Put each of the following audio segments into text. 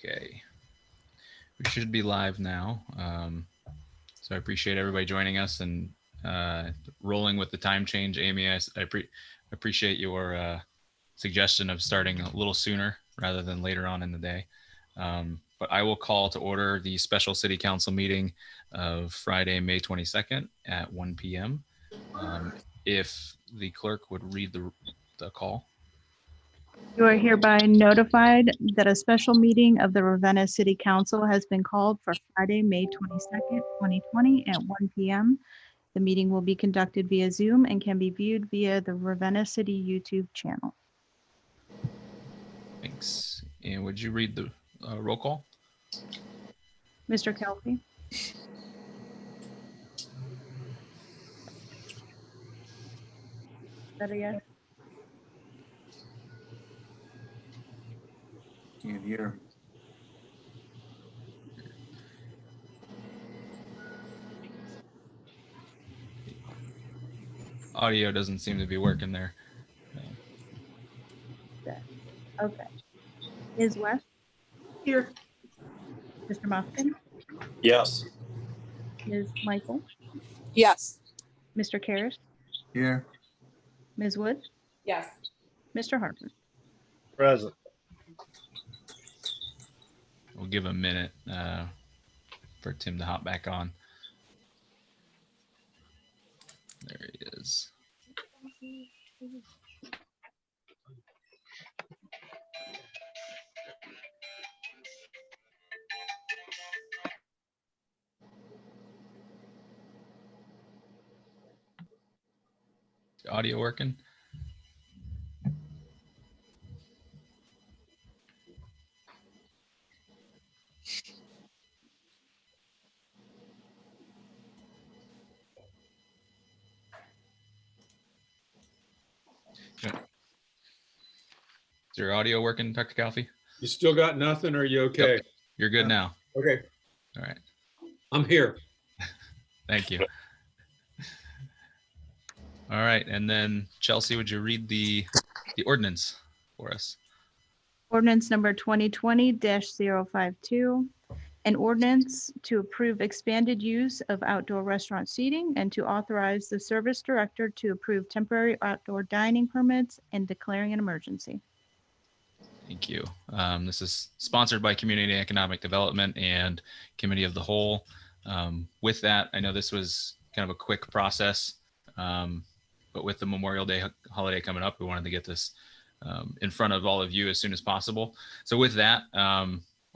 Okay, we should be live now. So I appreciate everybody joining us and rolling with the time change. Amy, I appreciate your suggestion of starting a little sooner rather than later on in the day. But I will call to order the special city council meeting of Friday, May 22nd at 1 p.m. If the clerk would read the call. You are hereby notified that a special meeting of the Ravenna City Council has been called for Friday, May 22nd, 2020 at 1 p.m. The meeting will be conducted via Zoom and can be viewed via the Ravenna City YouTube channel. Thanks. And would you read the roll call? Mr. Kelsey? Better yet? Can't hear. Audio doesn't seem to be working there. Okay. Ms. West? Here. Mr. Moffitt? Yes. Ms. Michael? Yes. Mr. Karras? Here. Ms. Wood? Yes. Mr. Harper? Present. We'll give a minute for Tim to hop back on. There he is. Audio working? Yeah. Is your audio working, Dr. Calfee? You still got nothing, or are you okay? Yep. You're good now. Okay, All right. I'm here. Thank you. All right. And then Chelsea, would you read the ordinance for us? Ordinance number 2020-052, an ordinance to approve expanded use of outdoor restaurant seating and to authorize the service director to approve temporary outdoor dining permits and declaring an emergency. Thank you. This is sponsored by Community Economic Development and Committee of the Whole. With that, I know this was kind of a quick process, but with the Memorial Day holiday coming up, we wanted to get this in front of all of you as soon as possible. So with that,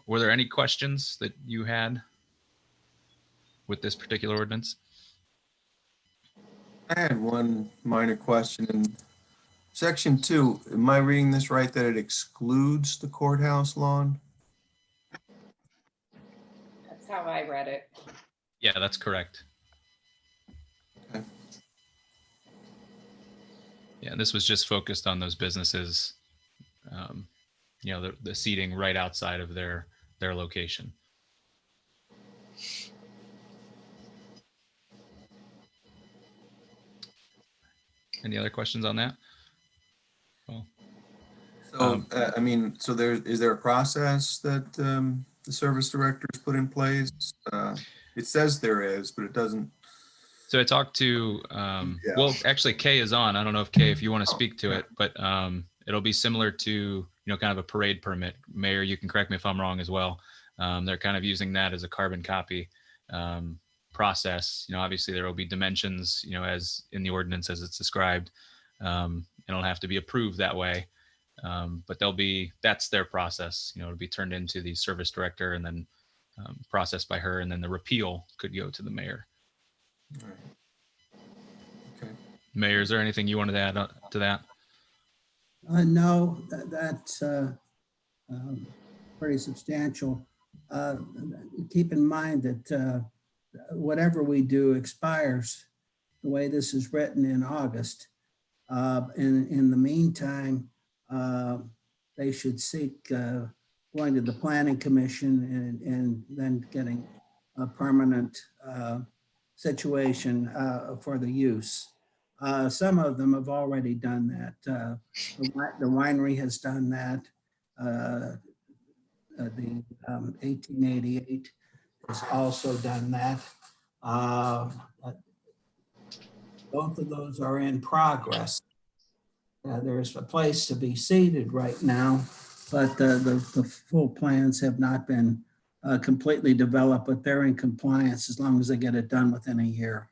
were there any questions that you had with this particular ordinance? I had one minor question in section 2. Am I reading this right that it excludes the courthouse lawn? That's how I read it. Yeah, that's correct. Okay. Yeah, this was just focused on those businesses, you know, the seating right outside of their location. Any other questions on that? Well, So, I mean, so is there a process that the service directors put in place? It says there is, but it doesn't. so I talked to, well, actually Kay is on. I don't know if Kay, if you want to speak to it, but it'll be similar to, you know, kind of a parade permit. Mayor, you can correct me if I'm wrong as well. They're kind of using that as a carbon copy process. You know, obviously there will be dimensions, you know, as in the ordinance as it's described. It'll have to be approved that way. But that's their process. You know, it'll be turned into the service director and then processed by her, and then the repeal could go to the mayor. All right. Okay. Mayor, is there anything you wanted to add to that? No, that's pretty substantial. Keep in mind that whatever we do expires the way this is written in August. In the meantime, they should seek going to the Planning Commission and then getting a permanent situation for the use. Some of them have already done that. The winery has done that. the 1888 has also done that. Both of those are in progress. There's a place to be seated right now, but the full plans have not been completely developed, but they're in compliance as long as they get it done within a year.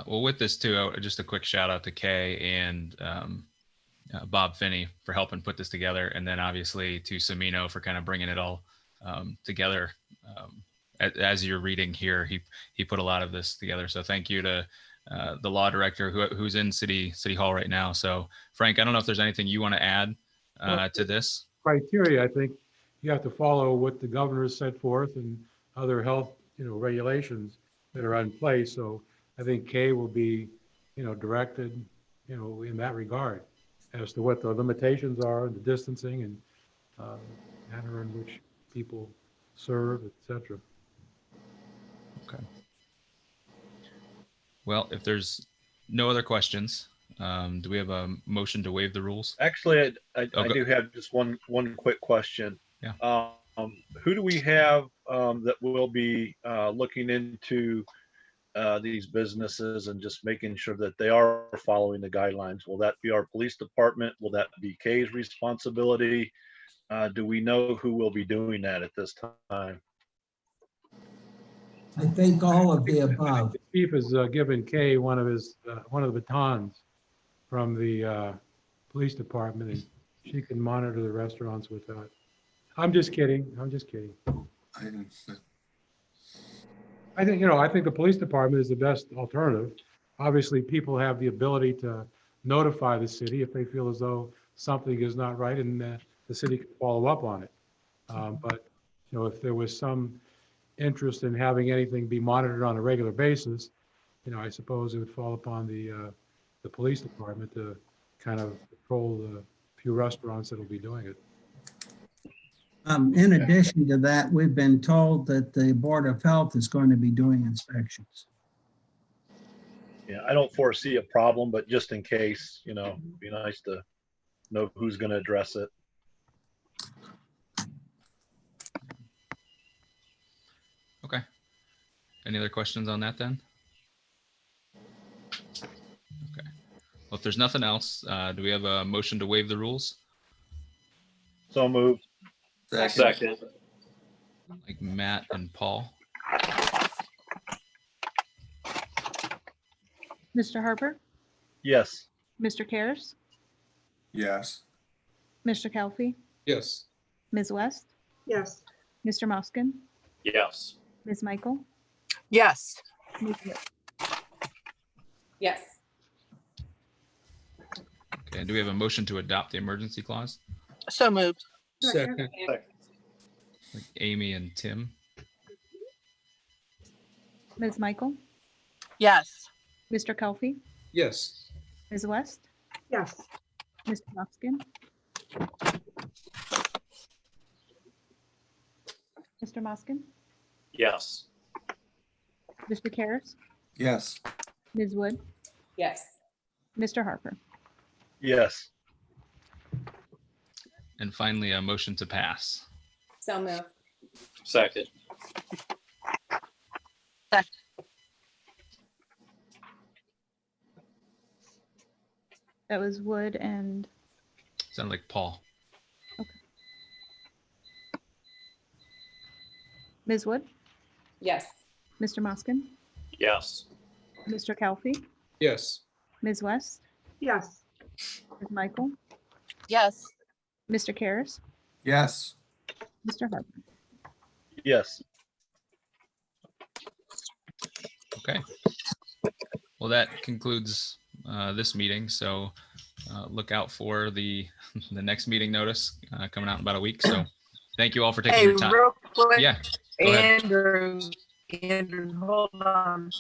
Well, with this too, just a quick shout out to Kay and Bob Finney for helping put this together. And then obviously to Semino for kind of bringing it all together. As you're reading here, he put a lot of this together. So thank you to the law director who's in City Hall right now. So Frank, I don't know if there's anything you want to add to this. Criteria, I think you have to follow what the governor has set forth and other health, regulations that are in place. So I think Kay will be, directed, in that regard as to what the limitations are, the distancing and manner in which people serve, etc. Okay. Well, if there's no other questions, do we have a motion to waive the rules? Actually, I Okay. do have just one quick question. Yeah. Who do we have that will be looking into these businesses and just making sure that they are following the guidelines? Will that be our police department? Will that be Kay's responsibility? Do we know who will be doing that at this time? I think all of the above. The chief has given Kay one of the batons from the police department, and she can monitor the restaurants with that. I'm just kidding. I didn't- I think the police department is the best alternative. Obviously, people have the ability to notify the city if they feel as though something is not right, and the city can follow up on it. But if there was some interest in having anything be monitored on a regular basis, I suppose it would fall upon the police department to kind of control the few restaurants that will be doing it. In addition to that, we've been told that the Board of Health is going to be doing inspections. Yeah, I don't foresee a problem, but just in case, it'd be nice to know who's going to address it. Okay. Any other questions on that then? Okay. Well, if there's nothing else, do we have a motion to waive the rules? So moved. Second. Like Matt and Paul. Mr. Harper, Yes. Mr. Karas, Yes. Mr. Kelfi, Yes. Ms. West, Yes. Mr. Moskin, Yes. Ms. Michael, Yes. Ms. Wood. Yes. Okay. Do we have a motion to adopt the emergency clause? So moved. Second. Like Amy and Tim. Ms. Michael, Yes. Mr. Kelfi, Yes. Ms. West, Yes. Mr. Moskin, Mr. Moskin, Yes. Mr. Karas, Yes. Ms. Wood, Yes. Mr. Harper. Yes. And finally, a motion to pass. So moved. Second. That was Wood and Sounded like Paul. Ms. Wood, Yes. Mr. Moskin, Yes. Mr. Kelfi, Yes. Ms. West, Yes. Ms. Michael, Yes. Mr. Karas, Yes. Mr. Harper. Yes. Okay. Well, that concludes this meeting. So look out for the next meeting notice coming out in about a week. So thank you all for taking Hey, your time. real quick, Yeah. Go ahead. Andrew, hold on.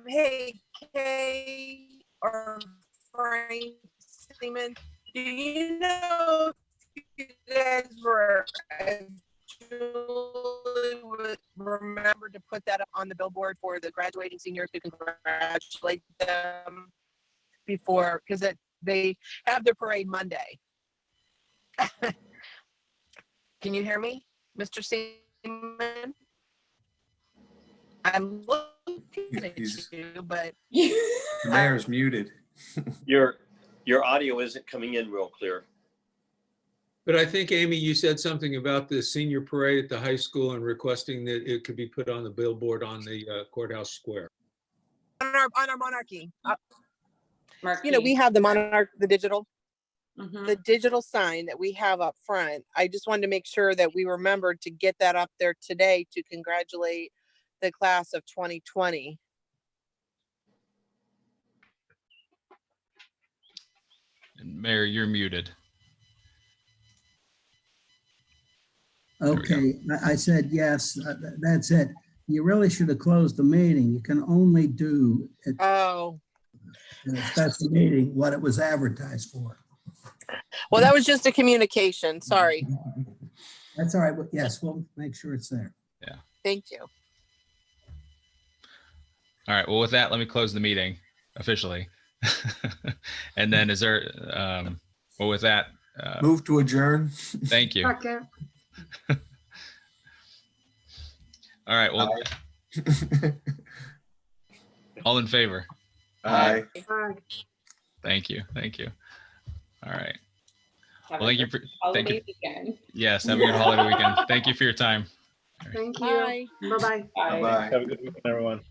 Hey, Kay or Frank Seaman, do you know if you guys were Julie would remember to put that up on the billboard for the graduating seniors to congratulate them? before, because they have their parade Monday. Can you hear me, Mr. Seaman? I'm looking at He's- you, but The mayor's muted. Your audio isn't coming in real clear. But I think, Amy, you said something about the senior parade at the high school and requesting that it could be put on the billboard on the courthouse square. on our monarchy, We have the digital, Mm-hmm. the digital sign that we have up front. I just wanted to make sure that we remembered to get that up there today to congratulate the class of 2020. And Mayor, you're muted. we go. Okay, I said yes, that's it. You really should have closed the meeting. You can only do at Oh, a special meeting what it was advertised for. well, that was just a communication. Sorry. That's all right, but yes, we'll make sure it's there. Thank you. All right. Well, with that, let me close the meeting officially. And then is there, well, with that, Move to adjourn. thank you. All right. Well, all in favor. Aye. Thank you. Thank you. All right. Well, thank you for, thank you. Yes. Have a good holiday weekend. Thank you for your time. Bye. Bye-bye. Have a good weekend, everyone.